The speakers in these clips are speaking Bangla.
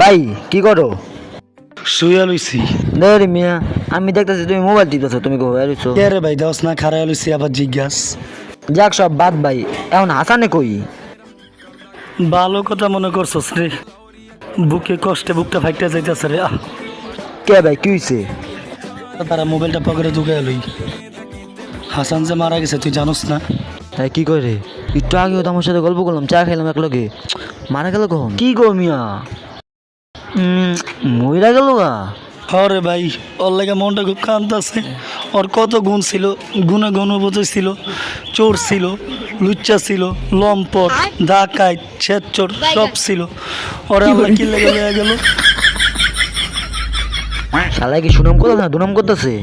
ভাই কি করো? শুয়ে লইছি। রে মিয়া, আমি দেখতেছি তুমি মোবাইল টিপতেছো, তুমি কোথায় রইছো? কে রে ভাই দশ না খারাই লইছি আবার জিজ্ঞাস। যাক সব বাদ ভাই, এখন হাসানে কই? ভালো কথা মনে করছস রে, বুকে কষ্টে বুকটা ফাইটটা যাইতেছে রে। কে ভাই কি হইছে? তারা মোবাইলটা পকেটে ঢুকে লই। হাসান যে মারা গেছে তুই জানোস না? হ্যাঁ কি করে? একটু আগেও তো আমার সাথে গল্প করলাম, চা খাইলাম এক লগে। মারা গেল কখন? কি গো মিয়া, মইরা গেল গা? হরে ভাই, ওর লাগে মনটা খুব কাঁদতেছে। ওর কত গুণ ছিল, গুণে গণপতি ছিল, চোর ছিল, লুচ্চা ছিল, লম্পট, ডাকাইত, ছেদচোর সব ছিল। ওরে আল্লাহ কি লেগে লেগে গেল। শালাই কি সুনাম করতেছে না দুনাম করতেছে?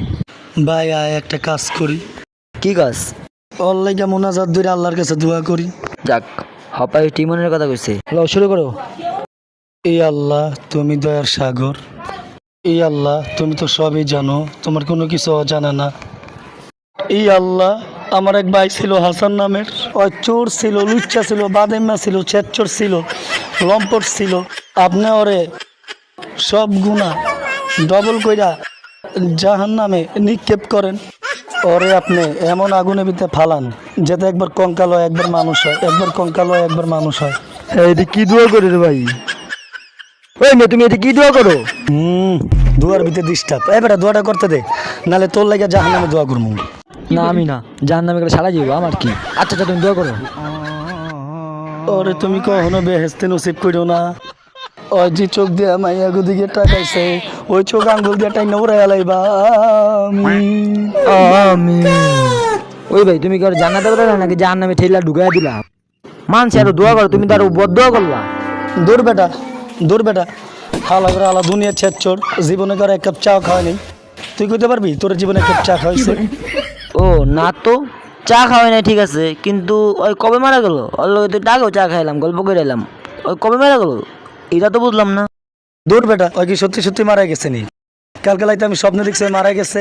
ভাই আয় একটা কাজ করি। কি কাজ? ওর লাগে মোনাজাত ধরে আল্লাহর কাছে দোয়া করি। যাক, হপাই টিমনের কথা কইছে। হ্যালো, শুরু করো। এই আল্লাহ তুমি দয়ার সাগর। এই আল্লাহ তুমি তো সবই জানো, তোমার কোনো কিছু অজানা না। এই আল্লাহ আমার এক ভাই ছিল হাসান নামের, ওই চোর ছিল, লুচ্চা ছিল, বাদেম্মা ছিল, ছেদচোর ছিল, লম্পট ছিল। আপনি ওরে সব গুণা ডবল কইরা জাহান নামে নিক্ষেপ করেন। ওরে আপনি এমন আগুনের ভিতরে ফালান যাতে একবার কঙ্কাল হয় একবার মানুষ হয়, একবার কঙ্কাল হয় একবার মানুষ হয়। এটা কি দোয়া করে রে ভাই? ওই মেয়ে, তুমি এটা কি দোয়া করো? দুয়ার ভিতরে ডিস্টার্ব। এবারে দোয়াটা করতে দে, নালে তোর লাগে জাহান নামে দোয়া করবো। না আমি না, জাহান নামে গেলে সারা যাবো, আমার কি? আচ্ছা আচ্ছা, তুমি দোয়া করো। ওরে তুমি কখনো বেহেস্তে নসিব করো না। ওই যে চোখ দিয়ে মাইয়া দিকে টাকাইছে, ওই চোখ আঙ্গুল দিয়ে টাইনা উড়াই লাইবা। আমি ওই ভাই, তুমি কি আর জান্নাতে পারো না নাকি জাহান নামে ঠেলা ঢুকাই দিলা? মানছি আরো দোয়া করো, তুমি তার বদ দোয়া করলা। দূর বেটা, দূর বেটা, হালা করে আলা দুনিয়া ছেদচোর, জীবনে করে এক কাপ চা খাওয়াই। তুই কইতে পারবি তোর জীবনে এক কাপ চা খাওয়াইছে? ও না তো, চা খাওয়াই নাই ঠিক আছে, কিন্তু ওই কবে মারা গেল? ওর লগে তো আগেও চা খাইলাম, গল্প করে এলাম, ওই কবে মারা গেল এটা তো বুঝলাম না। দূর বেটা, ওই কি সত্যি সত্যি মারা গেছে নি? কালকে লাইতে আমি স্বপ্নে দেখছি মারা গেছে।